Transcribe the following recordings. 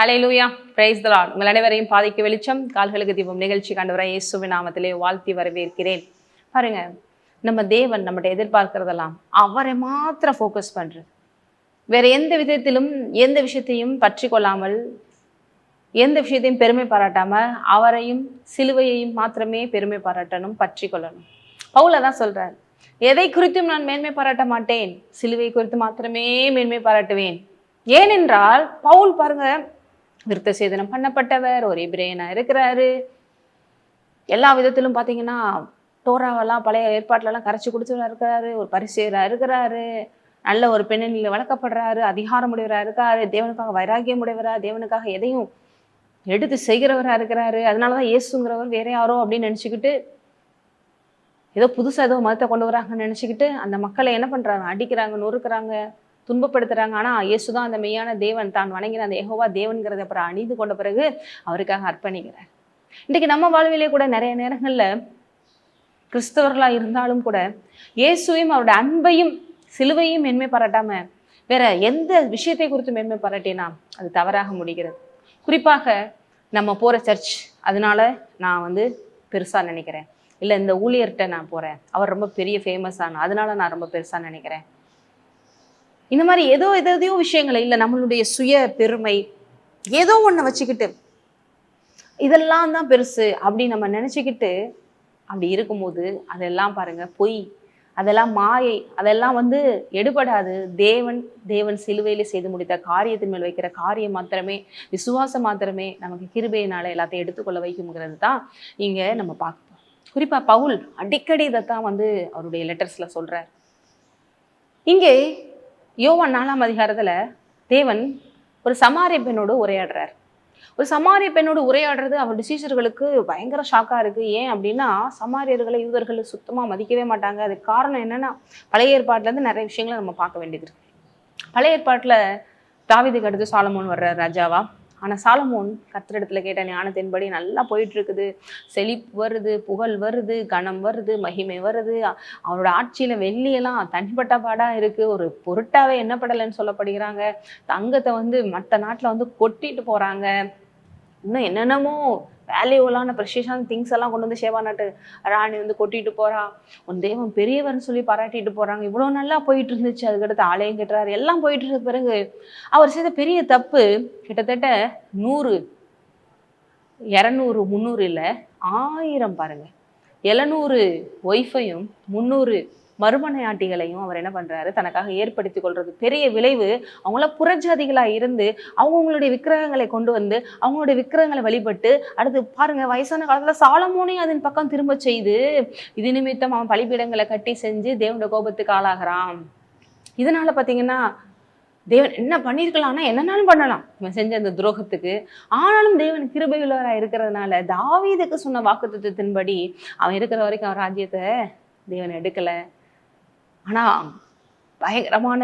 Hallelujah, praise the Lord. உங்கள் அனைவரையும் பாதைக்கு வெளிச்சம், கால்களுக்கு தீபம் நிகழ்ச்சி ஆண்டவராகிய இயேசுவின் நாமத்திலே வாழ்த்தி வரவேற்கிறேன். பாருங்க, நம்ம தேவன் நம்மகிட்ட எதிர்பார்க்கிறதெல்லாம் அவரை மாத்திரம் ஃபோக்கஸ் பண்றது. வேற எந்த விதத்திலும் எந்த விஷயத்தையும் பற்றி கொள்ளாமல், எந்த விஷயத்தையும் பெருமை பாராட்டாம, அவரையும் சிலுவையையும் மாத்திரமே பெருமை பாராட்டணும், பற்றி கொள்ளணும். பவுல் தான் சொல்றார், எதை குறித்தும் நான் மேன்மை பாராட்ட மாட்டேன், சிலுவை குறித்து மாத்திரமே மேன்மை பாராட்டுவேன். ஏனென்றால் பவுல் பாருங்க, விருத்த சேதனம் பண்ணப்பட்டவர், ஒரு எபிரேயனா இருக்கிறாரு. எல்லா விதத்திலும் பார்த்தீங்கன்னா டோராவெல்லாம் பழைய ஏற்பாட்டிலலாம் கரைச்சி குடிச்சவராக இருக்கிறாரு, ஒரு பரிசேயராக இருக்கிறாரு, நல்ல ஒரு பெண்ணில் வளர்க்கப்படுறாரு, அதிகாரம் உடையவராக இருக்காரு, தேவனுக்காக வைராக்கியம் உடையவரா, தேவனுக்காக எதையும் எடுத்து செய்கிறவராக இருக்கிறாரு. அதனாலதான் இயேசுங்கிறவர் வேற யாரோ அப்படின்னு நினச்சிக்கிட்டு ஏதோ புதுசாக ஏதோ மதத்தை கொண்டு வராங்கன்னு நினச்சிக்கிட்டு அந்த மக்களை என்ன பண்ணுறாங்க, அடிக்கிறாங்க, நொறுக்கிறாங்க, துன்பப்படுத்துறாங்க. ஆனால் இயேசுதான் அந்த மெய்யான தேவன், தான் வணங்கின அந்த யெகோவா தேவன்கிறத அப்புறம் அணிந்து கொண்ட பிறகு அவருக்காக அர்ப்பணிக்கிறார். இன்றைக்கு நம்ம வாழ்விலே கூட நிறைய நேரங்களில் கிறிஸ்தவர்களாக இருந்தாலும் கூட இயேசுவையும் அவருடைய அன்பையும் சிலுவையும் மென்மை பாராட்டாம வேற எந்த விஷயத்தை குறித்து மென்மை பாராட்டினா அது தவறாக முடிகிறது. குறிப்பாக நம்ம போகிற சர்ச், அதனால நான் பெருசாக நினைக்கிறேன், இல்லை இந்த ஊழியர்கிட்ட நான் போகிறேன், அவர் ரொம்ப பெரிய ஃபேமஸான அதனால நான் ரொம்ப பெருசாக நினைக்கிறேன். இந்த மாதிரி எதையோ விஷயங்களை, இல்லை நம்மளுடைய சுய பெருமை ஏதோ ஒன்று வச்சுக்கிட்டு இதெல்லாம் தான் பெருசு அப்படி நம்ம நினச்சிக்கிட்டு அப்படி இருக்கும்போது அதெல்லாம் பாருங்க பொய், அதெல்லாம் மாயை, அதெல்லாம் எடுபடாது. தேவன் சிலுவையிலே செய்து முடித்த காரியத்தின் மேல் வைக்கிற காரியம் மாத்திரமே, விசுவாசம் மாத்திரமே நமக்கு கிருபையினால எல்லாத்தையும் எடுத்துக்கொள்ள வைக்கும்ங்கிறது தான் இங்கே நம்ம பார்ப்போம். குறிப்பாக பவுல் அடிக்கடி இதைத்தான் அவருடைய லெட்டர்ஸ்ல சொல்றார். இங்கே யோவான் 4ஆம் அதிகாரத்துல தேவன் ஒரு சமாரிய பெண்ணோடு உரையாடுறார். ஒரு சமாரிய பெண்ணோடு உரையாடுறது அவருடைய சீஷர்களுக்கு பயங்கர ஷாக்கா இருக்கு. ஏன் அப்படின்னா, சமாரியர்களை யூதர்கள் சுத்தமா மதிக்கவே மாட்டாங்க. அதுக்கு காரணம் என்னன்னா, பழைய ஏற்பாட்டுல இருந்து நிறைய விஷயங்களை நம்ம பார்க்க வேண்டியது இருக்கு. பழைய ஏற்பாட்டுல தாவீதுக்கு அடுத்து சாலமோன் வர்ற ராஜாவா. ஆனா சாலமோன் கர்த்தரிடத்துல கேட்ட ஞானத்தின்படி நல்லா போயிட்டு இருக்குது, செழிப்பு வருது, புகழ் வருது, கனம் வருது, மகிமை வருது. அவரோட ஆட்சியில வெள்ளியெல்லாம் தனிப்பட்ட பாடா இருக்கு, ஒரு பொருட்டாவே எண்ணப்படலைன்னு சொல்லப்படுகிறாங்க. தங்கத்தை மற்ற நாட்டுல கொட்டிட்டு போறாங்க. இன்னும் என்னென்னமோ வேல்யூலான ப்ரெஷியஸான திங்ஸ் எல்லாம் கொண்டு ஷேபா நாட்டு ராணி கொட்டிட்டு போறா. உன் தேவன் பெரியவர்னு சொல்லி பாராட்டிட்டு போறாங்க. இவ்வளோ நல்லா போயிட்டு இருந்துச்சு. அதுக்கடுத்து ஆலயம் கட்டுறாரு, எல்லாம் போயிட்டு இருந்த பிறகு அவர் செய்த பெரிய தப்பு, கிட்டத்தட்ட 100, 200, 300 இல்லை, 1000 பாருங்க, 700 ஒய்ஃபையும் 300 மறுமனையாட்டிகளையும் அவர் என்ன பண்றாரு, தனக்காக ஏற்படுத்தி கொள்றது. பெரிய விளைவு. அவங்களாம் புறஜாதிகளா இருந்து அவங்களுடைய விக்கிரகங்களை கொண்டு அவங்களுடைய விக்கிரகங்களை வழிபட்டு, அடுத்து பாருங்க வயசான காலத்துல சாலமோனையும் அதன் பக்கம் திரும்ப செய்து, இது நிமித்தம் அவன் பலிபீடங்களை கட்டி செஞ்சு தேவனுடைய கோபத்துக்கு ஆளாகிறான். இதனால பாத்தீங்கன்னா தேவன் என்ன பண்ணியிருக்கலாம்னா என்னன்னாலும் பண்ணலாம் இவன் செஞ்ச அந்த துரோகத்துக்கு. ஆனாலும் தேவன் கிருபையுள்ளவராக இருக்கிறதுனால தாவீதுக்கு சொன்ன வாக்குத்தத்தத்தின்படி அவன் இருக்கிற வரைக்கும் அவன் ராஜ்யத்தை தேவன் எடுக்கலை. ஆனா பயங்கரமான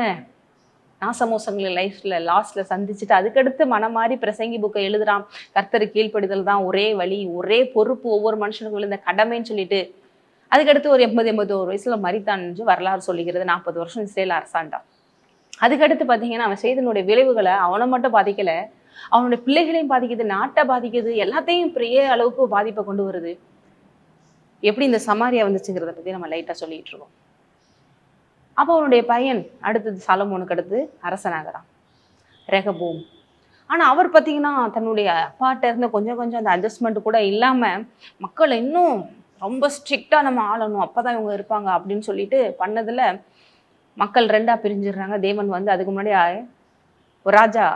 நாசமோசங்களை லைஃப்ல லாஸ்ட்ல சந்திச்சுட்டு அதுக்கடுத்து மனம் மாறி பிரசங்கி புக்கை எழுதுறான். கர்த்தருக்கு கீழ்ப்படிதல் தான் ஒரே வழி, ஒரே பொறுப்பு, ஒவ்வொரு மனுஷனுக்கும் விழுந்த கடமைன்னு சொல்லிட்டு அதுக்கடுத்து ஒரு 80-81 வயசுல மரித்தான் என்று வரலாறு சொல்லுகிறது. 40 வருஷம் இஸ்ரேல் அரசாண்டான். அதுக்கடுத்து பார்த்தீங்கன்னா அவன் செய்தனுடைய விளைவுகளை அவனை மட்டும் பாதிக்கல, அவனுடைய பிள்ளைகளையும் பாதிக்குது, நாட்டை பாதிக்குது, எல்லாத்தையும் பெரிய அளவுக்கு பாதிப்பை கொண்டு வருது. எப்படி இந்த சமாரியா வந்துச்சுங்கிறத பத்தி நம்ம லைட்டா சொல்லிட்டு இருக்கோம். அப்போ அவனுடைய பையன் அடுத்தது சாலமோனுக்கு அடுத்து அரசனாகிறான், ரெகபோம். ஆனா அவர் பார்த்தீங்கன்னா தன்னுடைய அப்பாட்ட இருந்து கொஞ்சம் அந்த அட்ஜஸ்ட்மெண்ட் கூட இல்லாம மக்களை இன்னும் ரொம்ப ஸ்ட்ரிக்டா நம்ம ஆளணும், அப்பதான் இவங்க இருப்பாங்க அப்படின்னு சொல்லிட்டு பண்ணதுல மக்கள் 2ஆ பிரிஞ்சிடுறாங்க. தேவன் அதுக்கு முன்னாடி ஒரு ராஜா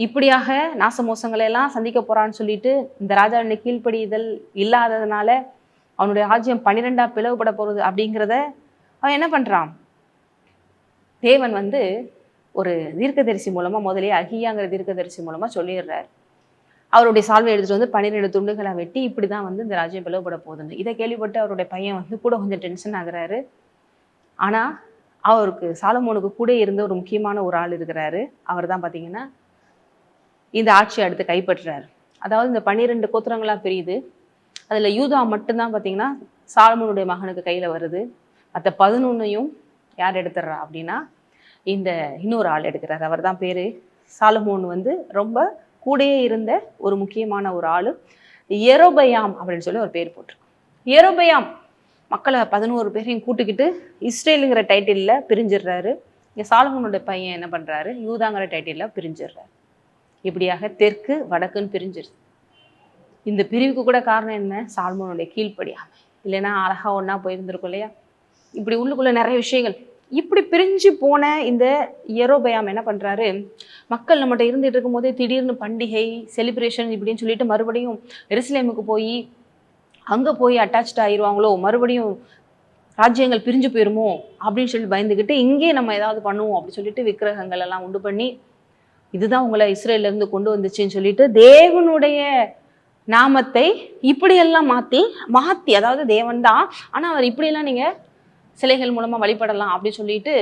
இப்படியாக நாசமோசங்களை எல்லாம் சந்திக்க போறான்னு சொல்லிட்டு இந்த ராஜாவுடைய கீழ்ப்படிதல் இல்லாததுனால அவனுடைய ராஜ்யம் 12ஆ பிளவுபட போறது அப்படிங்கிறத அவன் என்ன பண்றான், தேவன் ஒரு தீர்க்கதரிசி மூலமா, முதலே அகியாங்கிற தீர்க்கதரிசி மூலமா சொல்லிடுறாரு. அவருடைய சால்வை எடுத்துட்டு 12 துண்டுகளை வெட்டி இப்படிதான் இந்த ராஜ்யம் பிளவுபட போகுதுன்னு. இதை கேள்விப்பட்டு அவருடைய பையன் கூட கொஞ்சம் டென்ஷன் ஆகுறாரு. ஆனா அவருக்கு சாலமோனுக்கு கூட இருந்த ஒரு முக்கியமான ஒரு ஆள் இருக்கிறாரு. அவர் தான் பார்த்தீங்கன்னா இந்த ஆட்சியை அடுத்து கைப்பற்றுறாரு. அதாவது இந்த 12 கோத்திரங்களா பிரியுது. அதுல யூதா மட்டும்தான் பார்த்தீங்கன்னா சாலமோனுடைய மகனுக்கு கையில வருது. மற்ற 11ஐயும் யார் எடுத்துடுறா அப்படின்னா இந்த இன்னொரு ஆள் எடுக்கிறார். அவர் தான் பேரு சாலமோன் வந்து ரொம்ப கூடயே இருந்த ஒரு முக்கியமான ஒரு ஆளு. யெரொபெயாம் அப்படின்னு சொல்லி ஒரு பேர் போட்டிருக்கு. யெரொபெயாம் மக்களை 11 பேரையும் கூட்டுக்கிட்டு இஸ்ரேலுங்கிற டைட்டிலில் பிரிஞ்சிடுறாரு. இங்கே சாலமோனுடைய பையன் என்ன பண்ணுறாரு, யூதாங்கிற டைட்டிலில் பிரிஞ்சிடுறாரு. இப்படியாக தெற்கு வடக்குன்னு பிரிஞ்சிருது. இந்த பிரிவுக்கு கூட காரணம் என்ன, சாலமோனுடைய கீழ்ப்படியாமை. இல்லைன்னா அழகா ஒன்றா போயிருந்திருக்கும் இல்லையா. இப்படி உள்ளுக்குள்ள நிறைய விஷயங்கள். இப்படி பிரிஞ்சு போன இந்த யெரொபெயாம் என்ன பண்ணுறாரு, மக்கள் நம்மகிட்ட இருந்துகிட்டு இருக்கும் போதே திடீர்னு பண்டிகை செலிப்ரேஷன் இப்படின்னு சொல்லிட்டு மறுபடியும் எருசலேமுக்கு போய் அங்கே போய் அட்டாச்ட் ஆயிடுவாங்களோ, மறுபடியும் ராஜ்யங்கள் பிரிஞ்சு போயிருமோ அப்படின்னு சொல்லி பயந்துக்கிட்டு இங்கே நம்ம ஏதாவது பண்ணுவோம் அப்படின்னு சொல்லிட்டு விக்கிரகங்கள் எல்லாம் உண்டு பண்ணி, இதுதான் உங்களை இஸ்ரேலேருந்து கொண்டு வந்துச்சுன்னு சொல்லிட்டு தேவனுடைய நாமத்தை இப்படியெல்லாம் மாற்றி அதாவது தேவன் தான், ஆனால் அவர் இப்படியெல்லாம் நீங்கள் சிலைகள் மூலமாக வழிபடலாம் அப்படின்னு சொல்லிட்டு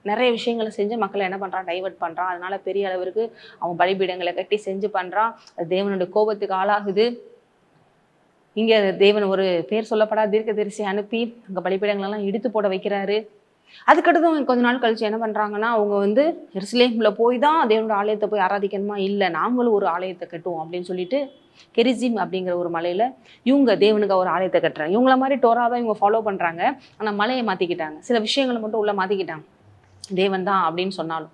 நிறைய விஷயங்களை செஞ்சு மக்களை என்ன பண்ணுறான், டைவர்ட் பண்ணுறான். அதனால பெரிய அளவிற்கு அவன் பலிபீடங்களை கட்டி செஞ்சு பண்ணுறான். அது தேவனுடைய கோபத்துக்கு ஆளாகுது. இங்கே தேவன் ஒரு பேர் சொல்லப்படாத தீர்க்கதரிசி அனுப்பி அங்கே பலிபீடங்களெல்லாம் இடித்து போட வைக்கிறாரு. அதுக்கடுத்து கொஞ்ச நாள் கழிச்சு என்ன பண்ணுறாங்கன்னா, அவங்க வந்து எருசலேமில் போய் தான் தேவனோட ஆலயத்தை போய் ஆராதிக்கணுமா, இல்லை நாங்களும் ஒரு ஆலயத்தை கட்டுவோம் அப்படின்னு சொல்லிட்டு கெரிசிம் அப்படிங்கிற ஒரு மலையில் இவங்க தேவனுக்கு ஒரு ஆலயத்தை கட்டுறாங்க. இவங்கள மாதிரி டோரா தான் இவங்க ஃபாலோ பண்ணுறாங்க. ஆனால் மலையை மாற்றிக்கிட்டாங்க, சில விஷயங்களை மட்டும் உள்ள மாற்றிக்கிட்டாங்க, தேவன் தான் அப்படின்னு சொன்னாலும்.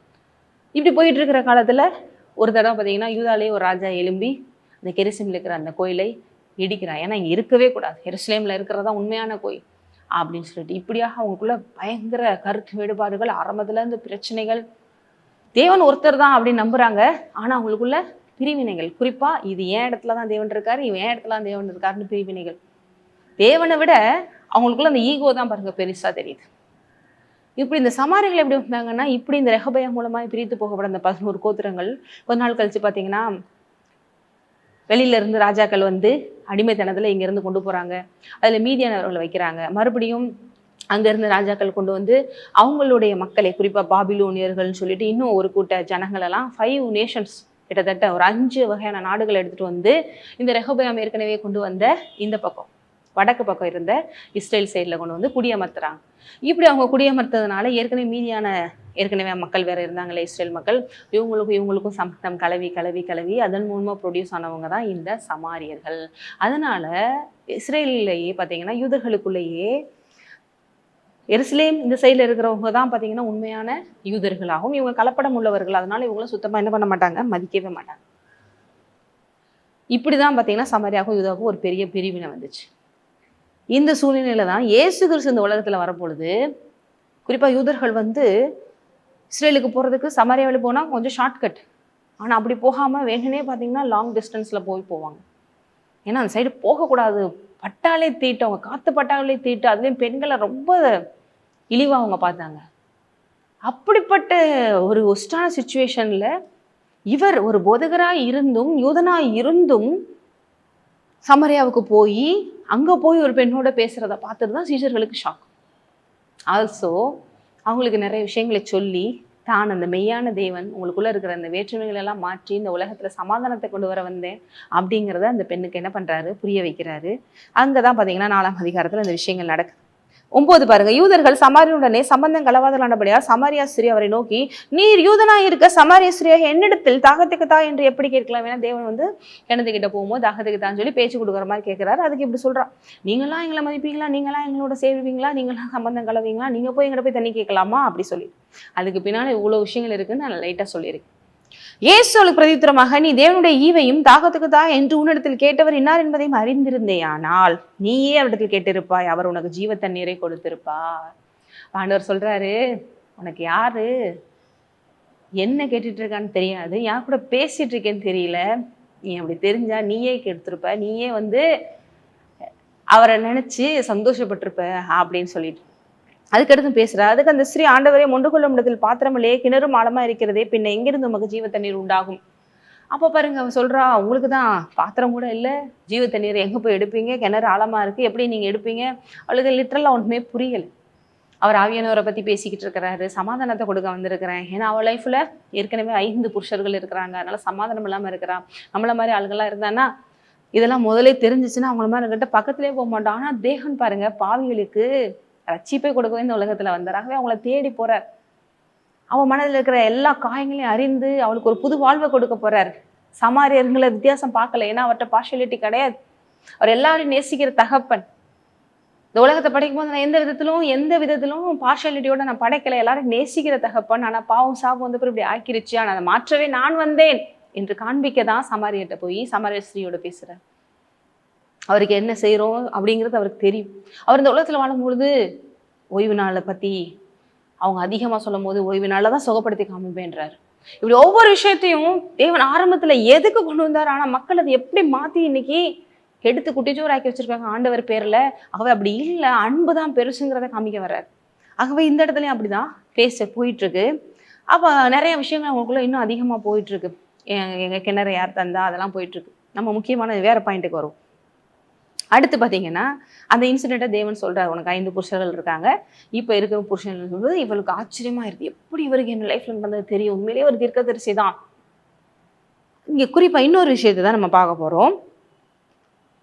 இப்படி போயிட்டு இருக்கிற காலத்தில் ஒரு தடவை பார்த்தீங்கன்னா யூதாலே ஒரு ராஜா எழும்பி அந்த கெரிசிமில் இருக்கிற அந்த கோயிலை இடிக்கிறான். ஏன்னா இங்கே இருக்கவே கூடாது, எருசலேமில் இருக்கிறதா உண்மையான கோயில் அப்படின்னு சொல்லிட்டு. இப்படியாக அவங்களுக்குள்ள பயங்கர கருத்து வேறுபாடுகள், ஆரம்பத்துலேருந்து பிரச்சனைகள். தேவன் ஒருத்தர் தான் அப்படின்னு நம்புறாங்க, ஆனால் அவங்களுக்குள்ள பிரிவினைகள். குறிப்பாக இது ஏன் இடத்துல தான் தேவன் இருக்காரு, இவன் ஏன் இடத்துல தான் தேவன் இருக்காருன்னு பிரிவினைகள். தேவனை விட அவங்களுக்குள்ள அந்த ஈகோ தான் பாருங்க பெருசாக தெரியுது. இப்படி இந்த சமாரிகள் எப்படி வந்தாங்கன்னா, இப்படி இந்த ரெகொபெயாம் மூலமாக பிரித்து போகப்பட அந்த 11 கோத்திரங்கள் கொஞ்ச நாள் கழிச்சு பார்த்தீங்கன்னா வெளியிலேருந்து ராஜாக்கள் வந்து அடிமைத்தனத்தில் இங்கேருந்து கொண்டு போகிறாங்க. அதில் மீதியானவர்களை வைக்கிறாங்க. மறுபடியும் அங்கேருந்து ராஜாக்கள் கொண்டு வந்து அவங்களுடைய மக்களை, குறிப்பாக பாபிலோனியர்கள்னு சொல்லிட்டு இன்னும் ஒரு கூட்ட ஜனங்களெல்லாம் 5 நேஷன்ஸ், கிட்டத்தட்ட ஒரு 5 வகையான நாடுகளை எடுத்துகிட்டு வந்து இந்த ரெகொபெயாம் ஏற்கனவே கொண்டு வந்த இந்த பக்கம் வடக்கு பக்கம் இருந்த இஸ்ரேல் சைடில் கொண்டு வந்து குடியமர்த்துறாங்க. இப்படி அவங்க குடியமர்த்ததுனால ஏற்கனவே மக்கள் வேறு இருந்தாங்களே இஸ்ரேல் மக்கள், இவங்களுக்கும் சம்பந்தம் கலவி அதன் மூலமாக ப்ரொடியூஸ் ஆனவங்க தான் இந்த சமாரியர்கள். அதனால இஸ்ரேலிலேயே பார்த்தீங்கன்னா யூதர்களுக்குள்ளேயே எருசலேம் இந்த சைடில் இருக்கிறவங்க தான் பார்த்தீங்கன்னா உண்மையான யூதர்களாகவும், இவங்க கலப்படம் உள்ளவர்கள். அதனால இவங்களும் சுத்தமாக என்ன பண்ண மாட்டாங்க, மதிக்கவே மாட்டாங்க. இப்படி தான் பார்த்தீங்கன்னா சமாரியாவுக்கும் யூதாவுக்கும் ஒரு பெரிய பிரிவினை வந்துச்சு. இந்த சூழ்நிலையில தான் இயேசு கிறிஸ்து இந்த உலகத்தில் வரப்பொழுது, குறிப்பாக யூதர்கள் வந்து இஸ்ரேலுக்கு போகிறதுக்கு சமாரியாவில் போனால் கொஞ்சம் ஷார்ட்கட், ஆனால் அப்படி போகாமல் வேணுனே பார்த்தீங்கன்னா லாங் டிஸ்டன்ஸில் போவாங்க. ஏன்னா அந்த சைடு போகக்கூடாது, பட்டாலே தீட்டு, அவங்க காற்று பட்டாலே தீட்டு, அதுலேயும் பெண்களை ரொம்ப இழிவாக அவங்க பார்த்தாங்க. அப்படிப்பட்ட ஒரு ஒஸ்டான சுச்சுவேஷனில் இவர் ஒரு போதகராக இருந்தும் யூதனாக இருந்தும் சமரியாவுக்கு போய் அங்கே போய் ஒரு பெண்ணோட பேசுகிறத பார்த்துட்டு தான் சீஷர்களுக்கு ஷாக். ஆல்சோ அவங்களுக்கு நிறைய விஷயங்களை சொல்லி தான் அந்த மெய்யான தேவன் உங்களுக்குள்ளே இருக்கிற அந்த வேற்றுமைகள் எல்லாம் மாற்றி இந்த உலகத்தில் சமாதானத்தை கொண்டு வர வந்தேன் அப்படிங்கிறத அந்த பெண்ணுக்கு என்ன பண்ணுறாரு, புரிய வைக்கிறாரு. அங்கே தான் பார்த்தீங்கன்னா 4ஆம் அதிகாரத்தில் இந்த விஷயங்கள் நடக்குது. 9 பாருங்க, யூதர்கள் சமாரியனுடனே சம்பந்தம் கலவாதலானபடியா சமாரியா ஸ்திரீ அவரை நோக்கி, நீர் யூதனாய் இருக்க சமாரிய ஸ்திரீயாக என்னிடத்தில் தாகத்துக்கு தா என்று எப்படி கேட்கலாம்? ஏன்னா தேவன் வந்து கிணத்துக்கிட்ட போகும்போது தாகத்துக்கு தான் சொல்லி பேச்சு கொடுக்குற மாதிரி கேட்குறாரு. அதுக்கு இப்படி சொல்கிறான், நீங்களாம் எங்களை மதிப்பீங்களா, நீங்களாம் எங்களோட சேருவீங்களா, நீங்களாம் சம்பந்தம் கலவீங்களா, நீங்கள் போய் எங்கிட்ட போய் தண்ணி கேட்கலாமா அப்படி சொல்லி. அதுக்கு பின்னால் இவ்வளோ விஷயங்கள் இருக்குன்னு நான் லைட்டாக சொல்லியிருக்கேன். இயேசு அவளுக்கு பிரதித்திரமாக, நீ தேவனுடைய ஈவையும் தாகத்துக்கு தா என்று உன்னிடத்தில் கேட்டவர் இன்னார் என்பதையும் அறிந்திருந்தேயானால் நீயே அவரிடத்தில் கேட்டிருப்பாய், அவர் உனக்கு ஜீவ தண்ணீரை கொடுத்திருப்பார். ஆண்டவர் சொல்றாரு, உனக்கு யாரு என்ன கேட்டுட்டு இருக்கான்னு தெரியாது, யார் கூட பேசிட்டு இருக்கேன்னு தெரியல, நீ அப்படி தெரிஞ்சா நீயே கெடுத்திருப்ப, நீயே வந்து அவரை நினைச்சு சந்தோஷப்பட்டிருப்ப அப்படின்னு சொல்லிட்டு அதுக்கடுத்து பேசுறா. அதுக்கு அந்த ஸ்ரீ, ஆண்டவரே மொண்டு கொள்ளும் இடத்தில் பாத்திரமில்லையே, கிணறும் ஆழமா இருக்கிறதே, பின்ன எங்கிருந்து உமக்கு ஜீவ தண்ணீர் உண்டாகும்? அப்போ பாருங்க அவன் சொல்றா, உங்களுக்கு தான் பாத்திரம் கூட இல்லை, ஜீவ தண்ணீர் எங்கே போய் எடுப்பீங்க, கிணறு ஆழமா இருக்கு, எப்படி நீங்க எடுப்பீங்க? அவளுக்கு லிட்டரலா ஒன்றுமே புரியல. அவர் ஆவியானவரை பத்தி பேசிக்கிட்டு இருக்கிறாரு, சமாதானத்தை கொடுக்க வந்திருக்கிறேன். ஏன்னா அவள் லைஃப்ல ஏற்கனவே 5 புருஷர்கள் இருக்கிறாங்க, அதனால சமாதானம் இல்லாம இருக்கிறான். நம்மள மாதிரி ஆளுகள்லாம் இருந்தான்னா இதெல்லாம் முதலே தெரிஞ்சிச்சுன்னா அவங்கள மாதிரி கிட்ட பக்கத்திலே போக மாட்டோம். ஆனா தேவன் பாருங்க பாவிகளுக்கு ரட்சிப்பை கொடுக்கவே இந்த உலகத்துல வந்தாராகவே அவங்கள தேடி போறார். அவன் மனதில் இருக்கிற எல்லா காயங்களையும் அறிந்து அவளுக்கு ஒரு புது வாழ்வை கொடுக்க போறாரு. சமாரியர்களை வித்தியாசம் பார்க்கல, ஏன்னா அவர்கிட்ட பார்ஷியாலிட்டி கிடையாது. அவர் எல்லாரையும் நேசிக்கிற தகப்பன். இந்த உலகத்தை படைக்கும் போது நான் எந்த விதத்திலும் பார்ஷியாலிட்டியோட நான் படைக்கல, எல்லாரும் நேசிக்கிற தகப்பன். ஆனா பாவம் சாபம் வந்து இப்படி ஆக்கிருச்சு, ஆனா அதை மாற்றவே நான் வந்தேன் என்று காண்பிக்க தான் சமாரியர்கிட்ட போய் சமாரிய ஸ்திரீயோட பேசுறார். அவருக்கு என்ன செய்யறோம் அப்படிங்கிறது அவருக்கு தெரியும். அவர் இந்த உலகத்துல வாழும்பொழுது ஓய்வு நாளை பத்தி அவங்க அதிகமா சொல்லும் போது ஓய்வு நாளை தான் சுகப்படுத்தி காமிப்பேன்றாரு. இப்படி ஒவ்வொரு விஷயத்தையும் தேவன் ஆரம்பத்துல எதுக்கு கொண்டு வந்தார், ஆனா மக்கள் அதை எப்படி மாத்தி இன்னைக்கு எடுத்து குட்டிச்சோறு ஆக்கி வச்சிருக்காங்க ஆண்டவர் பேர்ல. ஆகவே அப்படி இல்லை, அன்புதான் பெருசுங்கிறத காமிக்க வர்றாரு. ஆகவே இந்த இடத்துலயும் அப்படிதான் பேச போயிட்டு இருக்கு. அப்ப நிறைய விஷயங்கள் அவங்களுக்குள்ள இன்னும் அதிகமா போயிட்டு இருக்கு. எங்க கிணறு யார் தந்தா அதெல்லாம் போயிட்டு இருக்கு. நம்ம முக்கியமான வேற பாயிண்ட்டுக்கு வரும். அடுத்து பார்த்தீங்கன்னா அந்த இன்சிடென்ட்டை தேவன் சொல்றாரு, உனக்கு 5 புருஷர்கள் இருக்காங்க, இப்போ இருக்கிற புருஷர்கள் சொல்றது இவளுக்கு ஆச்சரியமா இருக்கு. எப்படி இவருக்கு என்ன லைஃப்ல நடந்தது தெரியும், உண்மையிலேயே ஒரு தீர்க்கதரிசி தான். இங்க குறிப்பா இன்னொரு விஷயத்தை தான் நம்ம பார்க்க போறோம்.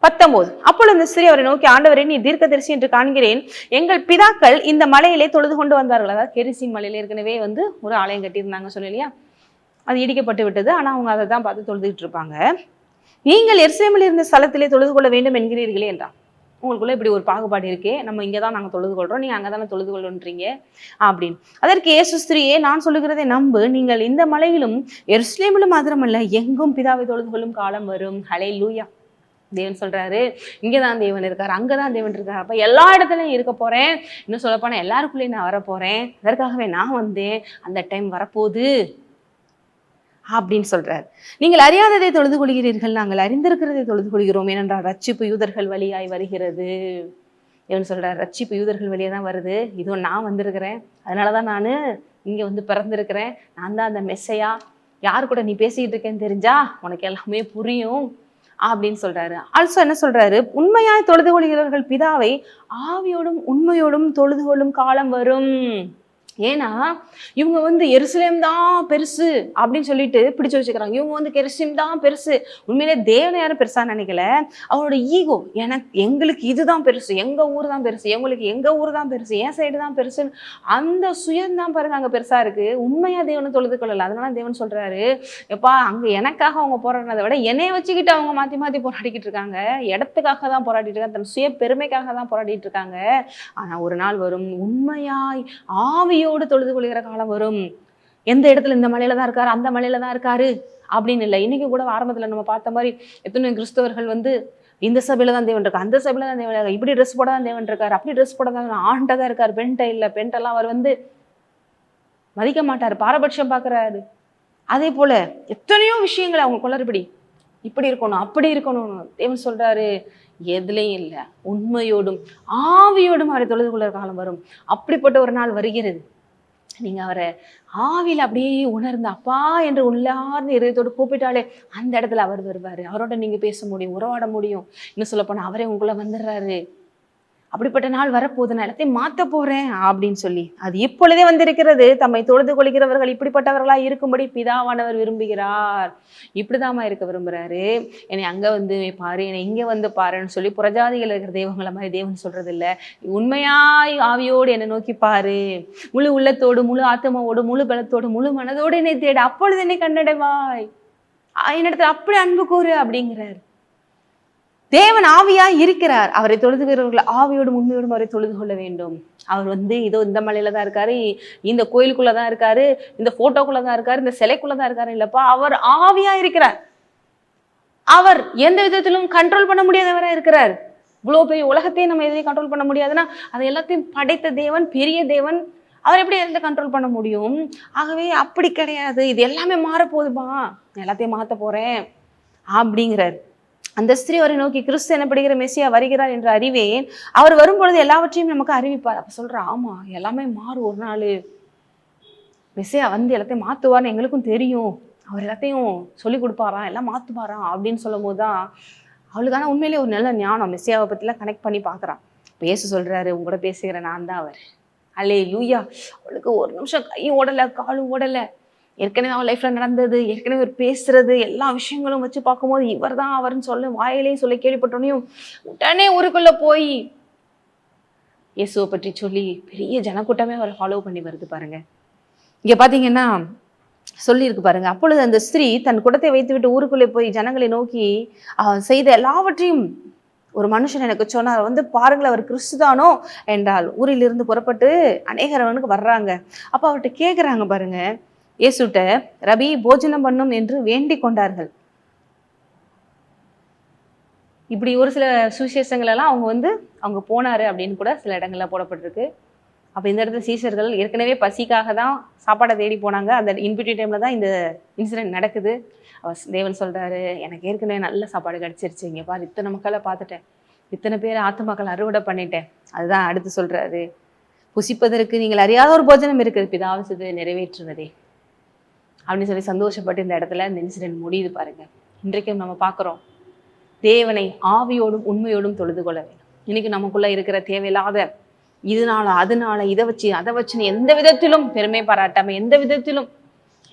19 அப்பொழுது அந்த ஸ்திரீ அவரை நோக்கி, ஆண்டவரே நீ தீர்க்கதரிசி என்று காண்கிறேன், எங்கள் பிதாக்கள் இந்த மலையிலே தொழுது கொண்டு வந்தார்கள். அதாவது கெரிசின் மலையில ஏற்கனவே வந்து ஒரு ஆலயம் கட்டியிருந்தாங்க சொல்லலையா, அது இடிக்கப்பட்டு விட்டது. ஆனா அவங்க அதை தான் பார்த்து தொழுதுகிட்டு இருப்பாங்க. நீங்கள் எருசலேமில் இருந்த ஸ்தலத்திலே தொழுது கொள்ள வேண்டும் என்கிறீர்களே என்றான். உங்களுக்குள்ள இப்படி ஒரு பாகுபாடு இருக்கே, நம்ம இங்கே தான் நாங்கள் தொழுது கொள்றோம், நீங்க அங்கே தானே தொழுது கொள்ளுன்றீங்க அப்படின்னு. அதற்கு இயேசு ஸ்திரீயே, நான் சொல்லுகிறதை நம்பு, நீங்கள் இந்த மலையிலும் எருசலேமிலும் மாத்திரமல்ல எங்கும் பிதாவை தொழுது கொள்ளும் காலம் வரும். ஹல்லேலூயா. தேவன் சொல்றாரு, இங்கதான் தேவன் இருக்காரு, அங்கதான் தேவன் இருக்காரு, அப்ப எல்லா இடத்துலயும் இருக்க போறேன், இன்னும் சொல்லப்போனா எல்லாருக்குள்ளேயும் நான் வரப்போறேன், அதற்காகவே நான் வந்தேன், அந்த டைம் வரப்போகுது அப்படின்னு சொல்றாரு. நீங்கள் அறியாததை தொழுது கொள்கிறீர்கள், நாங்கள் அறிந்திருக்கிறதை தொழுது கொள்கிறோம், ஏனென்றால் ரட்சிப்பு யூதர்கள் வழியாய் வருகிறது. தேவன் சொல்றாரு, ரட்சிப்பு யூதர்கள் வழியா தான் வருது, இதோ நான் வந்திருக்கிறேன், அதனாலதான் நான் இங்க வந்து பிறந்திருக்கிறேன், நான் தான் அந்த மெஸ்ஸையா, யாரு கூட நீ பேசிக்கிட்டு இருக்கேன்னு தெரிஞ்சா உனக்கு எல்லாமே புரியும் அப்படின்னு சொல்றாரு. ஆல்சோ என்ன சொல்றாரு, உண்மையாய் தொழுது கொள்கிறவர்கள் பிதாவை ஆவியோடும் உண்மையோடும் தொழுது கொள்ளும் காலம் வரும். ஏன்னா இவங்க வந்து எருசலேம் தான் பெருசு அப்படின்னு சொல்லிட்டு பிடிச்சு வச்சுக்கிறாங்க. இவங்க வந்து எருசலேம் தான் பெருசு, உண்மையிலே தேவனை யாரும் பெருசா நினைக்கல. அவரோட ஈகோ, எங்களுக்கு இதுதான் பெருசு, எங்க ஊர் தான் பெருசு, எங்களுக்கு எங்க ஊர் தான் பெருசு, என் சைடு தான் பெருசுன்னு அந்த சுயம்தான் பாருங்க அங்க பெருசா இருக்கு. உண்மையா தேவனை தொழுது கொள்ளல. அதனால தேவன் சொல்றாரு, எப்பா அங்க எனக்காக அவங்க போராடினதை விட என்னைய வச்சுக்கிட்டு அவங்க மாத்தி மாத்தி போராடிக்கிட்டு இருக்காங்க, இடத்துக்காக தான் போராடிட்டு இருக்காங்க, தன் சுய பெருமைக்காக தான் போராடிட்டு இருக்காங்க. ஆனா ஒரு நாள் வரும், உண்மையாய் ஆவியோடு தொழுது கொள்கிற காலம் வரும். எந்த இடத்துல இந்த மலையில தான் இருக்காரு, அந்த மலையில தான் இருக்காரு அப்படின்னு இல்லை. இன்னைக்கு கூட ஆரம்பத்துல நம்ம பார்த்த மாதிரி எத்தனை கிறிஸ்தவர்கள் வந்து இந்த சபையில தான் தேவன் இருக்காரு, அந்த சபையில தான் தேவன் இருக்காரு, இப்படி ட்ரெஸ் போட தான் தேவன் இருக்காரு, அப்படி ட்ரெஸ் போட தான் ஆண்ட தான் இருக்காரு, பெண்ட இல்லை, பெண்டெல்லாம் அவர் வந்து மதிக்க மாட்டாரு, பாரபட்சம் பார்க்கறாரு. அதே போல எத்தனையோ விஷயங்களை அவங்க குளறுபடி, இப்படி இருக்கணும் அப்படி இருக்கணும். தேவன் சொல்றாரு, எதுலையும் இல்லை, உண்மையோடும் ஆவியோடும் அவரை தொழுது கொள்கிற காலம் வரும். அப்படிப்பட்ட ஒரு நாள் வருகிறது. நீங்க அவரை ஆவியில் அப்படியே உணர்ந்து அப்பா என்று உள்ளார்ந்து இதயத்தோடு கூப்பிட்டாலே அந்த இடத்துல அவர் வருவாரு, அவரோட நீங்க பேச முடியும், உறவாட முடியும். இன்னும் சொல்ல போனா அவரே உங்களை வந்துடுறாரு. அப்படிப்பட்ட நாள் வரப்போது, நான் எல்லாத்தையும் மாத்த போறேன் அப்படின்னு சொல்லி அது இப்பொழுதே வந்திருக்கிறது. தம்மை தொழுது கொள்கிறவர்கள் இப்படிப்பட்டவர்களா இருக்கும்படி பிதாவானவர் விரும்புகிறார். இப்படிதாம்மா இருக்க விரும்புறாரு. என்னை அங்க வந்து பாரு, என்னை இங்க வந்து பாருன்னு சொல்லி புறஜாதிகள் இருக்கிற தெய்வங்களை மாதிரி தேவன் சொல்றது இல்லை. உண்மையாய் ஆவியோடு என்னை நோக்கி பாரு, முழு உள்ளத்தோடு, முழு ஆத்மாவோடு, முழு பலத்தோடு, முழு மனதோடு என்னை தேடு, அப்பொழுது என்னை கண்டடைவாய், என்னிடத்துல அப்படி அன்பு கூறு அப்படிங்கிறார். தேவன் ஆவியாய் இருக்கிறார். அவரை தொழுதுகிறவர்கள் ஆவியோடும் உண்மையோடும் அவரை தொழுது கொள்ள வேண்டும். அவர் வந்து இதோ இந்த மலையில தான் இருக்காரு, இந்த கோயிலுக்குள்ளதான் இருக்காரு, இந்த போட்டோக்குள்ளதான் இருக்காரு, இந்த சிலைக்குள்ளதான் இருக்காரு இல்லப்பா, அவர் ஆவியா இருக்கிறார். அவர் எந்த விதத்திலும் கண்ட்ரோல் பண்ண முடியாதவரா இருக்கிறார். இவ்வளவு பெரிய உலகத்தையும் நம்ம எதையும் கண்ட்ரோல் பண்ண முடியாதுன்னா அது எல்லாத்தையும் படைத்த தேவன், பெரிய தேவன், அவர் எப்படி எந்த கண்ட்ரோல் பண்ண முடியும்? ஆகவே அப்படி கிடையாது, இது எல்லாமே மாறப்போகுதுமா, எல்லாத்தையும் மாத்த போறேன் அப்படிங்கிறார். அந்த ஸ்திரீ அவரை நோக்கி, கிறிஸ்து எனப்படுகிற மெசியா வருகிறார் என்று அறிவேன், அவர் வரும்பொழுது எல்லாவற்றையும் நமக்கு அறிவிப்பார். அப்ப சொல்ற, ஆமா எல்லாமே மாறும், ஒரு நாள் மெசியா வந்து எல்லாத்தையும் மாத்துவார்னு எங்களுக்கும் தெரியும், அவர் எல்லாத்தையும் சொல்லி கொடுப்பாராம், எல்லாம் மாத்துவாராம் அப்படின்னு சொல்லும் போதுதான் அவளுக்கான உண்மையிலேயே ஒரு நல்ல ஞானம், மெசியாவை பத்திலாம் கனெக்ட் பண்ணி பாக்குறான். இப்போ இயேசு சொல்றாரு, உங்களோட பேசுகிற நான் தான் அவர். அல்லேலூயா. அவளுக்கு ஒரு நிமிஷம் கையும் ஓடலை, காலும் ஓடலை. ஏற்கனவே அவன் லைஃப்ல நடந்தது, ஏற்கனவே ஒரு பேசுறது, எல்லா விஷயங்களும் வச்சு பார்க்கும்போது இவர் தான் அவர்னு சொல்ல வாயிலையும் சொல்ல கேள்விப்பட்டோனையும் உடனே ஊருக்குள்ள போய் இயேசுவை பற்றி சொல்லி பெரிய ஜனக்கூட்டமே அவரை ஃபாலோ பண்ணி வருது பாருங்க. இங்க பாத்தீங்கன்னா சொல்லியிருக்கு பாருங்க. அப்பொழுது அந்த ஸ்திரீ தன் குடத்தை வைத்துவிட்டு ஊருக்குள்ளே போய் ஜனங்களை நோக்கி செய்த எல்லாவற்றையும் ஒரு மனுஷன் எனக்கு சொன்னார், வந்து பாருங்கள் அவர் கிறிஸ்துதானோ என்றால். ஊரிலிருந்து புறப்பட்டு அநேகரவனுக்கு வர்றாங்க. அப்போ அவர்கிட்ட கேட்குறாங்க பாருங்க, இயேசுட்ட, ரபி போஜனம் பண்ணும் என்று வேண்டிக் கொண்டார்கள். இப்படி ஒரு சில சுவிசேஷங்கள் எல்லாம் அவங்க போனாரு அப்படின்னு கூட சில இடங்கள்ல போடப்பட்டிருக்கு. அப்போ இந்த இடத்துல சீஷர்கள் ஏற்கனவே பசிக்காக தான் சாப்பாடை தேடி போனாங்க. அந்த இன்பிட்வீன் டைமில் தான் இந்த இன்சிடென்ட் நடக்குது. தேவன் சொல்கிறாரு, எனக்கு ஏற்கனவே நல்ல சாப்பாடு கிடச்சிருச்சு, இங்கே பாரு இத்தனை மக்களை பார்த்துட்டேன், இத்தனை பேர் ஆத்துமக்கள் அறுவடை பண்ணிட்டேன். அதுதான் அடுத்து சொல்கிறாரு, புசிப்பதற்கு நீங்கள் அறியாத ஒரு போஜனம் இருக்குது, பிதாவிசது நிறைவேற்றுவதே அப்படின்னு சொல்லி சந்தோஷப்பட்டு இந்த இடத்துல இந்த இன்சிடென்ட் முடியுது பாருங்க. இன்றைக்கும் நம்ம பார்க்குறோம், தேவனை ஆவியோடும் உண்மையோடும் தொழுது கொள்ள வேண்டும். இன்னைக்கு நமக்குள்ள இருக்கிற தேவையில்லாத இதனால அதனால இதை வச்சு அதை வச்சுன்னு எந்த விதத்திலும் பெருமை பாராட்டாம, எந்த விதத்திலும்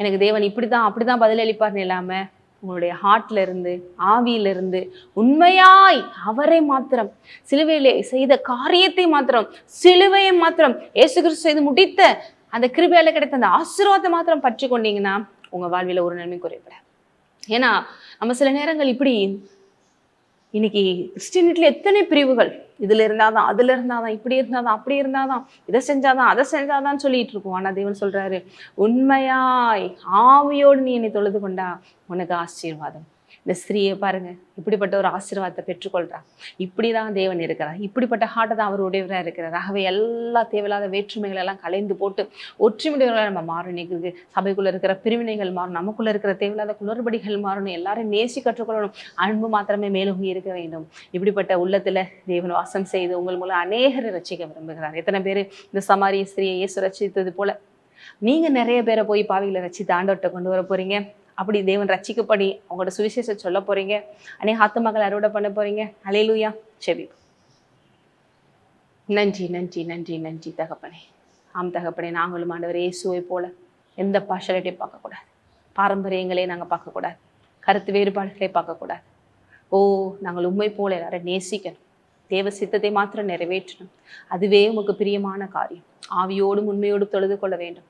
எனக்கு தேவன் இப்படிதான் அப்படிதான் பதிலளிப்பார்னு இல்லாம, உங்களுடைய ஹார்ட்ல இருந்து ஆவியிலிருந்து உண்மையாய் அவரை மாத்திரம், சிலுவையிலே செய்த காரியத்தை மாத்திரம், சிலுவையை மாத்திரம், இயேசு கிறிஸ்து செய்து முடித்த அந்த கிருபையால கிடைத்த அந்த ஆசீர்வாதத்தை மாத்திரம் பற்றி கொண்டீங்கன்னா உங்க வாழ்வில ஒரு நன்மை குறைப்படாது. ஏன்னா நம்ம சில நேரங்கள் இப்படி இன்னைக்கு கிறிஸ்டியனிட்டில எத்தனை பிரிவுகள், இதுல இருந்தாதான் அதுல இருந்தாதான், இப்படி இருந்தாதான் அப்படி இருந்தாதான், இதை செஞ்சாதான் அதை செஞ்சாதான் சொல்லிட்டு இருக்கோம். ஆனா தேவன் சொல்றாரு, உண்மையாய் ஆவியோடு நீ என்னை தொழுது கொண்டா உனக்கு ஆசீர்வாதம். இந்த ஸ்திரீயை பாருங்க, இப்படிப்பட்ட ஒரு ஆசீர்வாதத்தை பெற்றுக்கொள்றா. இப்படிதான் தேவன் இருக்கிறார், இப்படிப்பட்ட ஹார்ட்டை தான் அவர் உடையவராக இருக்கிறார். ஆகவே எல்லா தேவையில்லாத வேற்றுமைகள் எல்லாம் கலைந்து போட்டு ஒற்றுமையுடையவர்களாக நம்ம மாறும். இன்னைக்கு சபைக்குள்ள இருக்கிற பிரிவினைகள் மாறும், நமக்குள்ள இருக்கிற தேவையில்லாத குளறுபடிகள் மாறணும், எல்லாரும் நேசி கற்றுக்கொள்ளணும், அன்பு மாத்திரமே மேலோங்கி இருக்க வேண்டும். இப்படிப்பட்ட உள்ளத்துல தேவன் வாசம் செய்து உங்கள் மூலம் அநேகரை ரட்சிக்க விரும்புகிறார். எத்தனை பேர் இந்த சமாரிய ஸ்திரியை இயேசு ரட்சித்தது போல நீங்க நிறைய பேரை போய் பாவிகளை ரட்சித்து ஆண்டவர்கிட்ட கொண்டு வர போறீங்க. அப்படி தேவன் ரட்சிக்கப்படி அவங்களோட சுவிசேஷம் சொல்ல போறீங்க. அநேக ஆத்துமக்கள் அறுவடை பண்ண போறீங்க. அல்லேலூயா. செபிப்போம். நன்றி நன்றி நன்றி நன்றி தகப்பனே. ஆம் தகப்பனே, நாங்களும் ஆண்டவர் இயேசுவை போல எந்த பார்ஷாலிட்டியும் பார்க்கக்கூடாது, பாரம்பரியங்களே நாங்கள் பார்க்கக்கூடாது, கருத்து வேறுபாடுகளை பார்க்கக்கூடாது. நாங்கள் உண்மை போல எல்லாரும் நேசிக்கணும், தேவ சித்தத்தை மாத்திரம் நிறைவேற்றணும். அதுவே உங்களுக்கு பிரியமான காரியம். ஆவியோடும் உண்மையோடும் தொழுது கொள்ள வேண்டும்.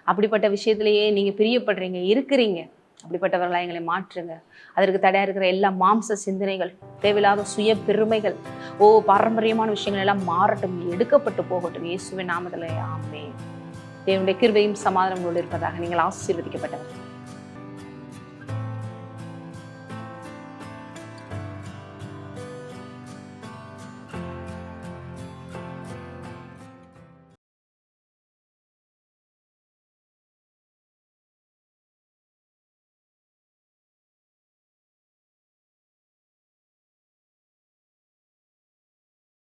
அப்படிப்பட்ட விஷயத்திலேயே நீங்க பிரியப்படுறீங்க, இருக்கிறீங்க. அப்படிப்பட்டவர்களாக எங்களை மாற்றுங்க. அதற்கு தடையா இருக்கிற எல்லா மாம்ச சிந்தனைகள், தேவையில்லாத சுய பெருமைகள், பாரம்பரியமான விஷயங்கள் எல்லாம் மாறட்டும், எடுக்கப்பட்டு போகட்டும். இயேசுவின் நாமத்திலே ஆமென். தேவனுடைய கிருபையும் சமாதானங்களோடு இருப்பதாக. நீங்கள் ஆசீர்வதிக்கப்பட்டவர்.